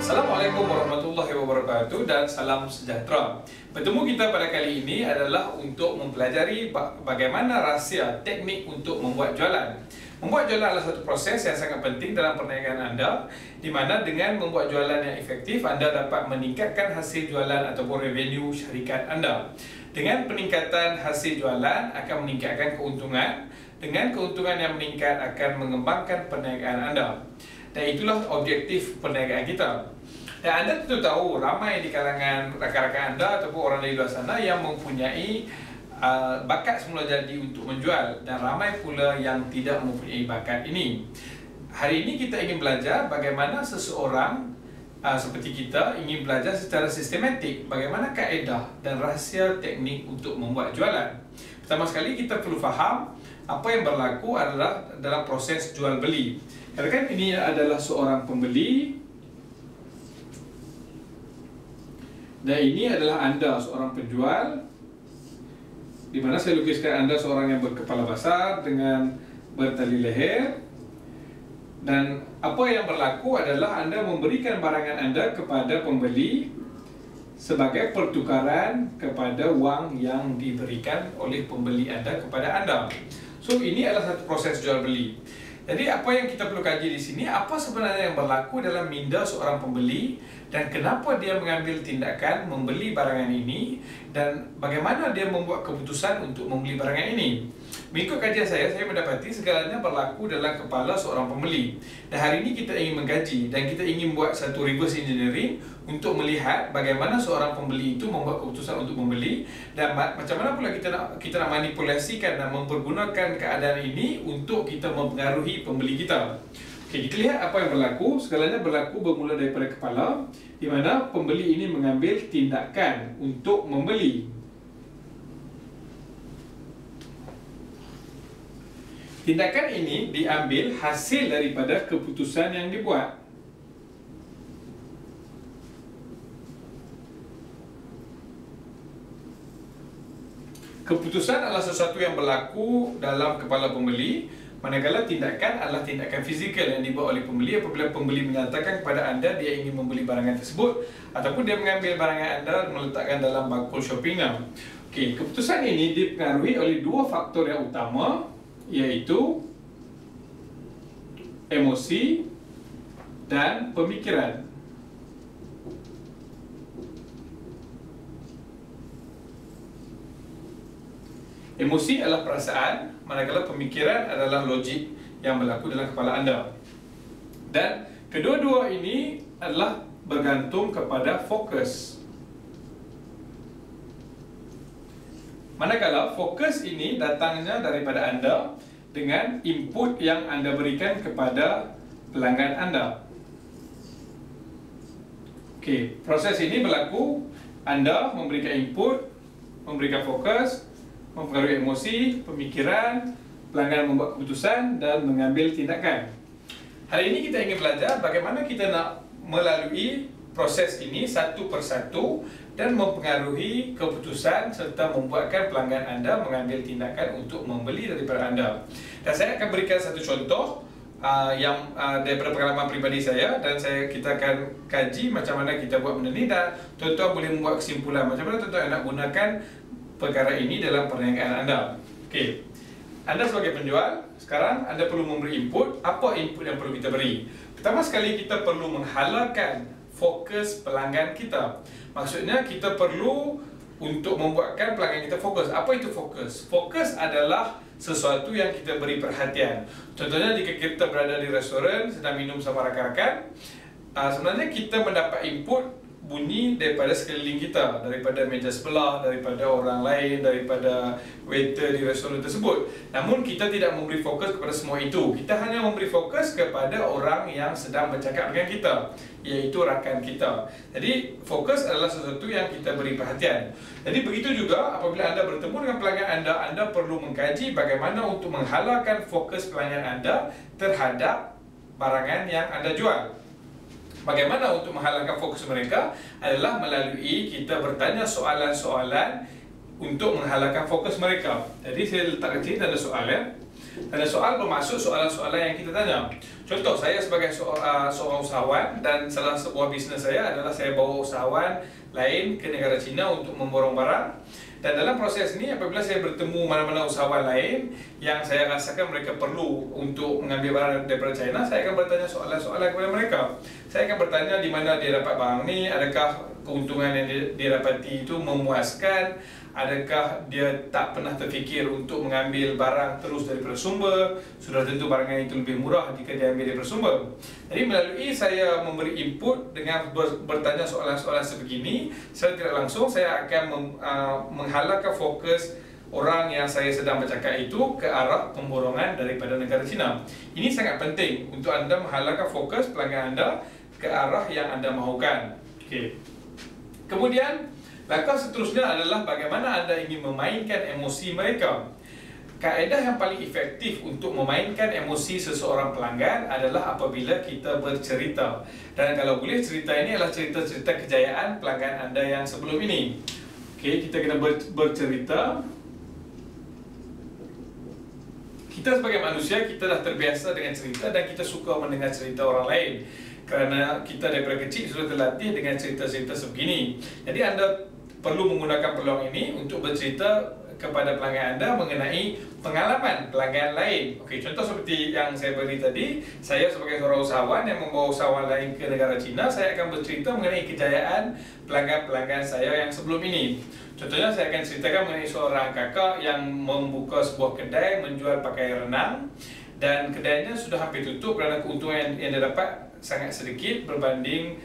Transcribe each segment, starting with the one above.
Assalamualaikum warahmatullahi wabarakatuh dan salam sejahtera. Bertemu kita pada kali ini adalah untuk mempelajari bagaimana rahsia teknik untuk membuat jualan. Membuat jualan adalah satu proses yang sangat penting dalam perniagaan anda, di mana dengan membuat jualan yang efektif, anda dapat meningkatkan hasil jualan ataupun revenue syarikat anda. Dengan peningkatan hasil jualan akan meningkatkan keuntungan. Dengan keuntungan yang meningkat akan mengembangkan perniagaan anda. Dan itulah objektif perniagaan kita. Dan anda tentu tahu ramai di kalangan rakan-rakan anda ataupun orang dari luar sana yang mempunyai bakat semula jadi untuk menjual, dan ramai pula yang tidak mempunyai bakat ini. Hari ini kita ingin belajar bagaimana seseorang seperti kita ingin belajar secara sistematik bagaimana kaedah dan rahsia teknik untuk membuat jualan. Pertama sekali kita perlu faham apa yang berlaku adalah dalam proses jual beli. Katakan ini adalah seorang pembeli dan ini adalah anda seorang penjual, di mana saya lukiskan anda seorang yang berkepala besar dengan bertali leher. Dan apa yang berlaku adalah anda memberikan barangan anda kepada pembeli sebagai pertukaran kepada wang yang diberikan oleh pembeli anda kepada anda. So ini adalah satu proses jual beli. Jadi apa yang kita perlu kaji di sini, apa sebenarnya yang berlaku dalam minda seorang pembeli dan kenapa dia mengambil tindakan membeli barangan ini dan bagaimana dia membuat keputusan untuk membeli barangan ini. Mengikut kajian saya mendapati segalanya berlaku dalam kepala seorang pembeli. Dan hari ini kita ingin mengkaji dan kita ingin buat satu reverse engineering untuk melihat bagaimana seorang pembeli itu membuat keputusan untuk membeli dan macam mana pula kita nak manipulasikan dan mempergunakan keadaan ini untuk kita mempengaruhi pembeli kita. Okey, kita lihat apa yang berlaku. Segalanya berlaku bermula daripada kepala, di mana pembeli ini mengambil tindakan untuk membeli. Tindakan ini diambil hasil daripada keputusan yang dibuat. Keputusan adalah sesuatu yang berlaku dalam kepala pembeli, manakala tindakan adalah tindakan fizikal yang dibuat oleh pembeli apabila pembeli menyatakan kepada anda dia ingin membeli barangan tersebut ataupun dia mengambil barangan anda dan meletakkan dalam bakul shoppingnya. Okey, keputusan ini dipengaruhi oleh dua faktor yang utama, iaitu emosi dan pemikiran. Emosi adalah perasaan, manakala pemikiran adalah logik yang berlaku dalam kepala anda. Dan kedua-dua ini adalah bergantung kepada fokus. Manakala fokus ini datangnya daripada anda dengan input yang anda berikan kepada pelanggan anda. Okey, proses ini berlaku, anda memberikan input, memberikan fokus, mempengaruhi emosi, pemikiran, pelanggan membuat keputusan dan mengambil tindakan. Hari ini kita ingin belajar bagaimana kita nak melalui proses ini satu persatu dan mempengaruhi keputusan serta membuatkan pelanggan anda mengambil tindakan untuk membeli daripada anda. Dan saya akan berikan satu contoh yang daripada pengalaman peribadi saya, dan kita akan kaji macam mana kita buat benda ni dan tuan-tuan boleh membuat kesimpulan macam mana tuan-tuan nak gunakan perkara ini dalam perniagaan anda. Okey, anda sebagai penjual, sekarang anda perlu memberi input. Apa input yang perlu kita beri? Pertama sekali, kita perlu menghalalkan fokus pelanggan kita. Maksudnya kita perlu untuk membuatkan pelanggan kita fokus. Apa itu fokus? Fokus adalah sesuatu yang kita beri perhatian. Contohnya jika kita berada di restoran sedang minum sama rakan-rakan, sebenarnya kita mendapat input bunyi daripada sekeliling kita, daripada meja sebelah, daripada orang lain, daripada waiter di restoran tersebut. Namun kita tidak memberi fokus kepada semua itu. Kita hanya memberi fokus kepada orang yang sedang bercakap dengan kita, iaitu rakan kita. Jadi fokus adalah sesuatu yang kita beri perhatian. Jadi begitu juga apabila anda bertemu dengan pelanggan anda, anda perlu mengkaji bagaimana untuk menghalalkan fokus pelanggan anda terhadap barangan yang anda jual. Bagaimana untuk menghalalkan fokus mereka adalah melalui kita bertanya soalan-soalan untuk menghalalkan fokus mereka. Jadi saya letakkan sini ada soalan. Tanda soal bermaksud soalan-soalan yang kita tanya. Contoh, saya sebagai seorang usahawan dan salah sebuah bisnes saya adalah saya bawa usahawan lain ke negara China untuk memborong barang. Dan dalam proses ini, apabila saya bertemu mana-mana usahawan lain yang saya rasakan mereka perlu untuk mengambil barang daripada China, saya akan bertanya soalan-soalan kepada mereka. Saya akan bertanya di mana dia dapat barang ni, adakah keuntungan yang dia dapati itu memuaskan, adakah dia tak pernah terfikir untuk mengambil barang terus daripada sumber, sudah tentu barang itu lebih murah jika dia ambil daripada sumber. Jadi melalui saya memberi input dengan bertanya soalan-soalan sebegini, secara tidak langsung saya akan menghalangkan fokus orang yang saya sedang bercakap itu ke arah pemborongan daripada negara China. Ini sangat penting untuk anda menghalangkan fokus pelanggan anda ke arah yang anda mahukan. Okey. Kemudian langkah seterusnya adalah bagaimana anda ingin memainkan emosi mereka. Kaedah yang paling efektif untuk memainkan emosi seseorang pelanggan adalah apabila kita bercerita. Dan kalau boleh, cerita ini adalah cerita-cerita kejayaan pelanggan anda yang sebelum ini. Okey, kita kena bercerita. Kita sebagai manusia, kita dah terbiasa dengan cerita dan kita suka mendengar cerita orang lain. Kerana kita daripada kecil sudah terlatih dengan cerita-cerita sebegini. Jadi anda perlu menggunakan peluang ini untuk bercerita kepada pelanggan anda mengenai pengalaman pelanggan lain. Okey, contoh seperti yang saya beri tadi, saya sebagai seorang usahawan yang membawa usahawan lain ke negara China, saya akan bercerita mengenai kejayaan pelanggan-pelanggan saya yang sebelum ini. Contohnya, saya akan ceritakan mengenai seorang kakak yang membuka sebuah kedai menjual pakaian renang dan kedainya sudah hampir tutup kerana keuntungan yang dia dapat sangat sedikit berbanding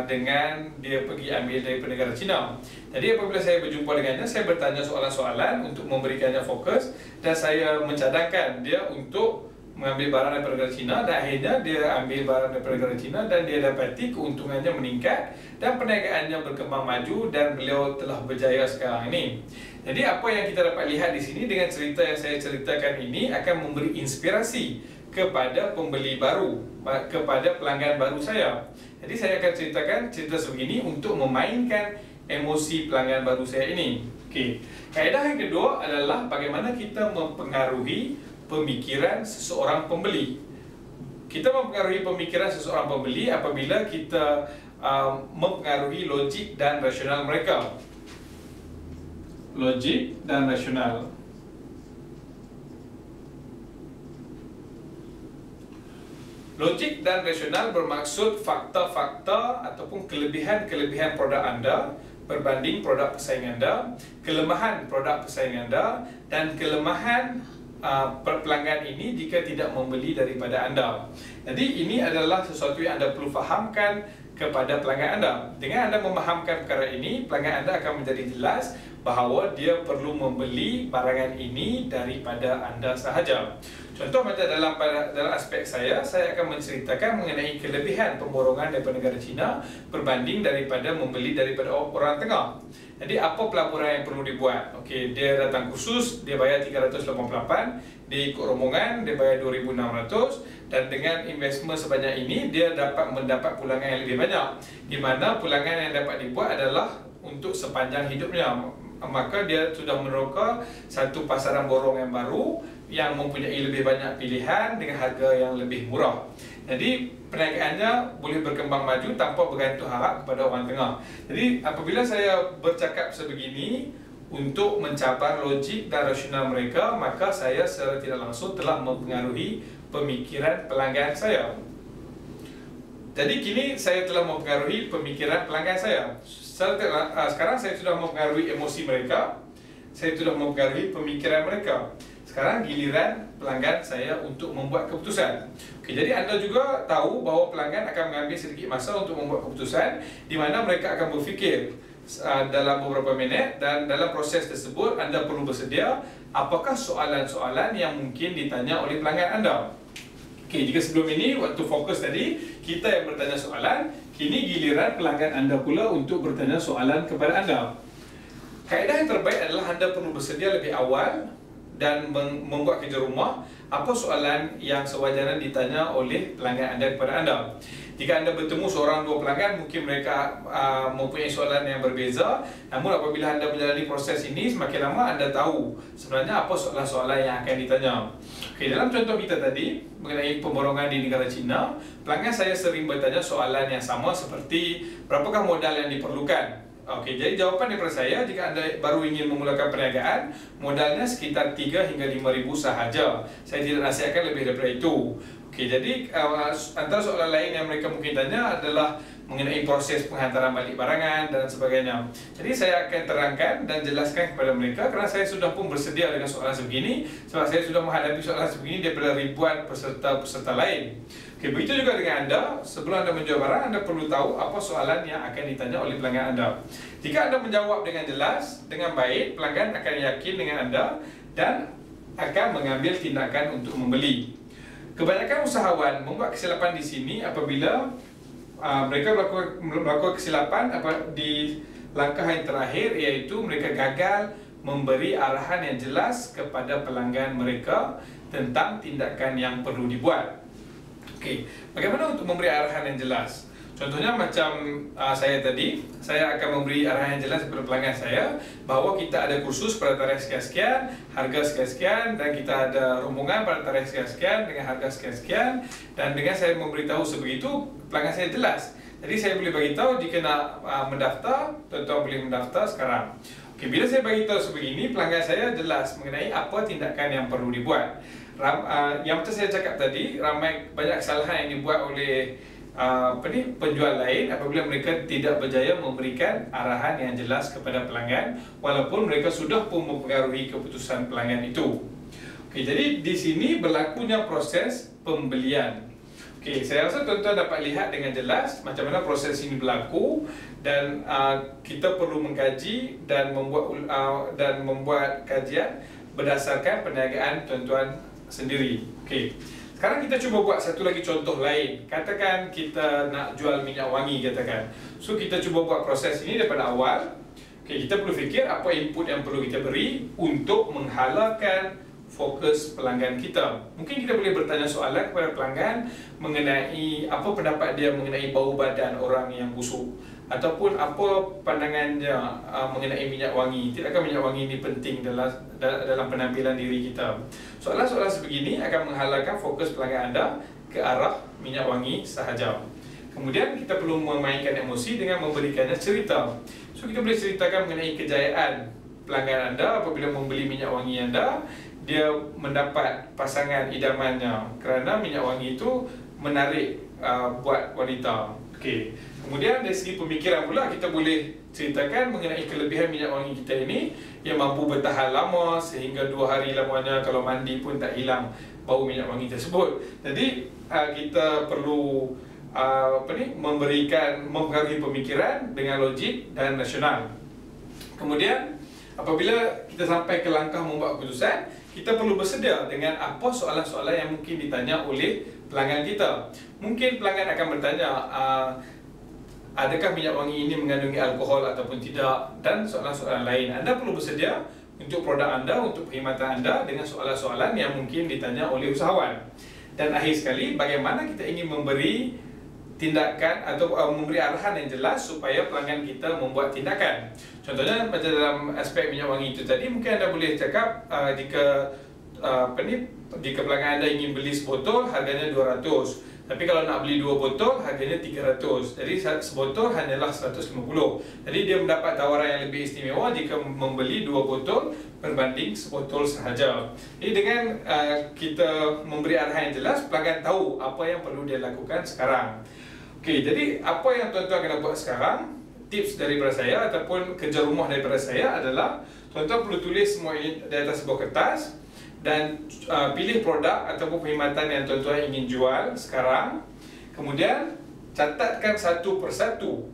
dengan dia pergi ambil daripada negara China. Jadi apabila saya berjumpa dengannya, saya bertanya soalan-soalan untuk memberikannya fokus dan saya mencadangkan dia untuk mengambil barang daripada negara China dan akhirnya dia ambil barang daripada negara China dan dia dapati keuntungannya meningkat dan perniagaannya berkembang maju dan beliau telah berjaya sekarang ini. Jadi apa yang kita dapat lihat di sini dengan cerita yang saya ceritakan ini akan memberi inspirasi kepada pembeli baru, kepada pelanggan baru saya. Jadi saya akan ceritakan cerita sebegini untuk memainkan emosi pelanggan baru saya ini. Okey. Kaedah yang kedua adalah bagaimana kita mempengaruhi pemikiran seseorang pembeli. Kita mempengaruhi pemikiran seseorang pembeli apabila kita mempengaruhi logik dan rasional mereka. Logik dan rasional. Logik dan rasional bermaksud fakta-fakta ataupun kelebihan-kelebihan produk anda berbanding produk pesaing anda, kelemahan produk pesaing anda dan kelemahan pelanggan ini jika tidak membeli daripada anda. Jadi ini adalah sesuatu yang anda perlu fahamkan kepada pelanggan anda. Dengan anda memahamkan perkara ini, pelanggan anda akan menjadi jelas bahawa dia perlu membeli barangan ini daripada anda sahaja. Contoh macam dalam aspek saya akan menceritakan mengenai kelebihan pemborongan daripada negara China berbanding daripada membeli daripada orang tengah. Jadi apa pelaburan yang perlu dibuat? Okey, dia datang khusus, dia bayar 388, dia ikut rombongan, dia bayar 2,600 dan dengan investment sebanyak ini dia dapat mendapat pulangan yang lebih banyak. Di mana pulangan yang dapat dibuat adalah untuk sepanjang hidupnya. Maka dia sudah meroka satu pasaran borong yang baru yang mempunyai lebih banyak pilihan dengan harga yang lebih murah. Jadi perniagaannya boleh berkembang maju tanpa bergantung harap kepada orang tengah. Jadi apabila saya bercakap sebegini untuk mencabar logik dan rasional mereka, maka saya secara tidak langsung telah mempengaruhi pemikiran pelanggan saya. Jadi kini saya telah mempengaruhi pemikiran pelanggan saya. Sekarang saya sudah mempengaruhi emosi mereka, saya sudah mempengaruhi pemikiran mereka. Sekarang giliran pelanggan saya untuk membuat keputusan. Okey, jadi anda juga tahu bahawa pelanggan akan mengambil sedikit masa untuk membuat keputusan di mana mereka akan berfikir dalam beberapa minit dan dalam proses tersebut anda perlu bersedia apakah soalan-soalan yang mungkin ditanya oleh pelanggan anda. Okey, jika sebelum ini waktu fokus tadi kita yang bertanya soalan, kini giliran pelanggan anda pula untuk bertanya soalan kepada anda. Kaedah yang terbaik adalah anda perlu bersedia lebih awal dan membuat kerja rumah, apa soalan yang sewajarnya ditanya oleh pelanggan anda kepada anda. Jika anda bertemu seorang dua pelanggan, mungkin mereka mempunyai soalan yang berbeza. Namun apabila anda menjalani proses ini, semakin lama anda tahu sebenarnya apa soalan-soalan yang akan ditanya. Okey, dalam contoh kita tadi mengenai pemborongan di negara China, pelanggan saya sering bertanya soalan yang sama seperti berapakah modal yang diperlukan. Okey, jadi jawapan daripada saya, jika anda baru ingin memulakan perniagaan, modalnya sekitar 3 hingga 5,000 sahaja. Saya tidak nasihatkan lebih daripada itu. Okey, jadi antara soalan lain yang mereka mungkin tanya adalah mengenai proses penghantaran balik barangan dan sebagainya. Jadi saya akan terangkan dan jelaskan kepada mereka kerana saya sudah pun bersedia dengan soalan sebegini, sebab saya sudah menghadapi soalan sebegini daripada ribuan peserta-peserta lain. Okey, begitu juga dengan anda. Sebelum anda menjual barang, anda perlu tahu apa soalan yang akan ditanya oleh pelanggan anda. Jika anda menjawab dengan jelas, dengan baik, pelanggan akan yakin dengan anda dan akan mengambil tindakan untuk membeli. Kebanyakan usahawan membuat kesilapan di sini apabila mereka melakukan kesilapan di langkah yang terakhir, iaitu mereka gagal memberi arahan yang jelas kepada pelanggan mereka tentang tindakan yang perlu dibuat. Okey, bagaimana untuk memberi arahan yang jelas? Contohnya macam saya tadi, saya akan memberi arahan yang jelas kepada pelanggan saya bahawa kita ada kursus pada tarikh sekian-sekian, harga sekian-sekian, dan kita ada rombongan pada tarikh sekian-sekian dengan harga sekian-sekian. Dan dengan saya memberitahu sebegitu, pelanggan saya jelas. Jadi saya boleh beritahu jika nak mendaftar, tuan-tuan boleh mendaftar sekarang. Okey, bila saya beritahu sebegini, pelanggan saya jelas mengenai apa tindakan yang perlu dibuat. Yang macam saya cakap tadi, banyak kesalahan yang dibuat oleh penjual lain apabila mereka tidak berjaya memberikan arahan yang jelas kepada pelanggan walaupun mereka sudah pun mempengaruhi keputusan pelanggan itu. Okey, jadi di sini berlakunya proses pembelian. Okey, saya rasa tuan-tuan dapat lihat dengan jelas macam mana proses ini berlaku dan kita perlu mengkaji dan membuat kajian berdasarkan perniagaan tuan-tuan sendiri. Okey. Sekarang kita cuba buat satu lagi contoh lain. Katakan kita nak jual minyak wangi, katakan. So kita cuba buat proses ini daripada awal. Okey, kita perlu fikir apa input yang perlu kita beri untuk menghalalkan fokus pelanggan kita. Mungkin kita boleh bertanya soalan kepada pelanggan mengenai apa pendapat dia mengenai bau badan orang yang busuk, ataupun apa pandangannya mengenai minyak wangi. Tidakkah minyak wangi ini penting dalam penampilan diri kita? Soalan-soalan sebegini akan menghalalkan fokus pelanggan anda ke arah minyak wangi sahaja. Kemudian kita perlu memainkan emosi dengan memberikannya cerita. So kita boleh ceritakan mengenai kejayaan pelanggan anda apabila membeli minyak wangi anda. Dia mendapat pasangan idamannya kerana minyak wangi itu menarik buat wanita. Okey. Kemudian dari segi pemikiran pula, kita boleh ceritakan mengenai kelebihan minyak wangi kita ini yang mampu bertahan lama sehingga 2 hari lamanya, kalau mandi pun tak hilang bau minyak wangi tersebut. Jadi kita perlu mempengaruhi pemikiran dengan logik dan rasional. Kemudian apabila kita sampai ke langkah membuat keputusan, kita perlu bersedia dengan apa soalan-soalan yang mungkin ditanya oleh pelanggan kita. Mungkin pelanggan akan bertanya, adakah minyak wangi ini mengandungi alkohol ataupun tidak, dan soalan-soalan lain. Anda perlu bersedia untuk produk anda, untuk perkhidmatan anda dengan soalan-soalan yang mungkin ditanya oleh usahawan. Dan akhir sekali, bagaimana kita ingin memberi tindakan atau memberi arahan yang jelas supaya pelanggan kita membuat tindakan. Contohnya macam dalam aspek minyak wangi itu tadi, mungkin anda boleh cakap jika pelanggan anda ingin beli sebotol, harganya 200. Tapi kalau nak beli 2 botol, harganya 300. Jadi sebotol hanyalah 150. Jadi dia mendapat tawaran yang lebih istimewa jika membeli 2 botol berbanding sebotol sahaja. Jadi dengan kita memberi arahan yang jelas, pelanggan tahu apa yang perlu dia lakukan sekarang. Okey, jadi apa yang tuan-tuan kena buat sekarang, tips daripada saya ataupun kerja rumah daripada saya adalah tuan-tuan perlu tulis semua ini di atas sebuah kertas dan pilih produk ataupun perkhidmatan yang tuan-tuan ingin jual sekarang. Kemudian catatkan satu persatu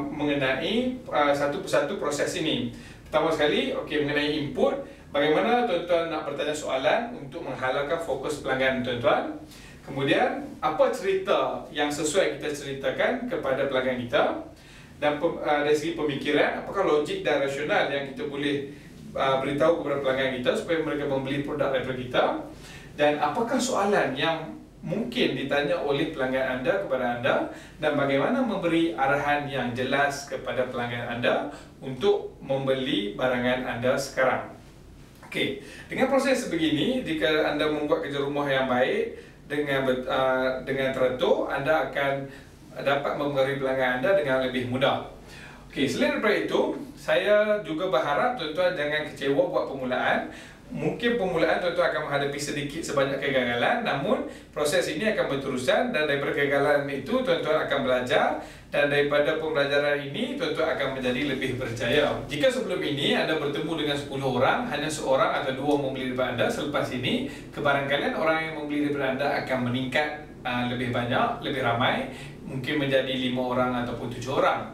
mengenai satu persatu proses ini. Pertama sekali, okey, mengenai input, bagaimana tuan-tuan nak bertanya soalan untuk menghalalkan fokus pelanggan tuan-tuan. Kemudian, apa cerita yang sesuai kita ceritakan kepada pelanggan kita. Dan dari segi pemikiran, apakah logik dan rasional yang kita boleh beritahu kepada pelanggan kita supaya mereka membeli produk daripada kita, dan apakah soalan yang mungkin ditanya oleh pelanggan anda kepada anda, dan bagaimana memberi arahan yang jelas kepada pelanggan anda untuk membeli barangan anda sekarang. Okey, dengan proses sebegini, jika anda membuat kerja rumah yang baik dengan teratur, anda akan dapat mempengaruhi pelanggan anda dengan lebih mudah. Okey, selain daripada itu, saya juga berharap tuan-tuan jangan kecewa buat permulaan. Mungkin permulaan tuan-tuan akan menghadapi sedikit sebanyak kegagalan, namun proses ini akan berterusan, dan daripada kegagalan itu tuan-tuan akan belajar, dan daripada pembelajaran ini tuan-tuan akan menjadi lebih berjaya. Jika sebelum ini anda bertemu dengan 10 orang, hanya seorang atau dua membeli daripada anda, selepas ini kebarangkalian orang yang membeli daripada anda akan meningkat lebih banyak, lebih ramai, mungkin menjadi 5 orang ataupun 7 orang.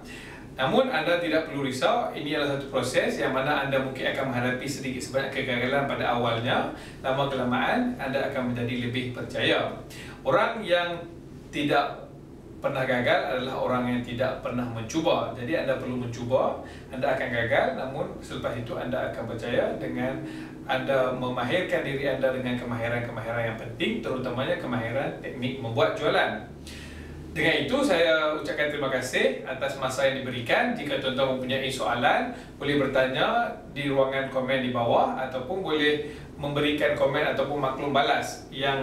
Namun anda tidak perlu risau, ini adalah satu proses yang mana anda mungkin akan menghadapi sedikit sebanyak kegagalan pada awalnya. Lama kelamaan anda akan menjadi lebih percaya. Orang yang tidak pernah gagal adalah orang yang tidak pernah mencuba. Jadi anda perlu mencuba, anda akan gagal, namun selepas itu anda akan percaya dengan anda memahirkan diri anda dengan kemahiran-kemahiran yang penting, terutamanya kemahiran teknik membuat jualan. Dengan itu, saya ucapkan terima kasih atas masa yang diberikan. Jika tuan-tuan mempunyai soalan, boleh bertanya di ruangan komen di bawah, ataupun boleh memberikan komen ataupun maklum balas yang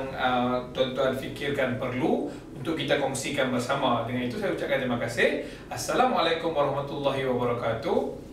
tuan-tuan fikirkan perlu untuk kita kongsikan bersama. Dengan itu, saya ucapkan terima kasih. Assalamualaikum warahmatullahi wabarakatuh.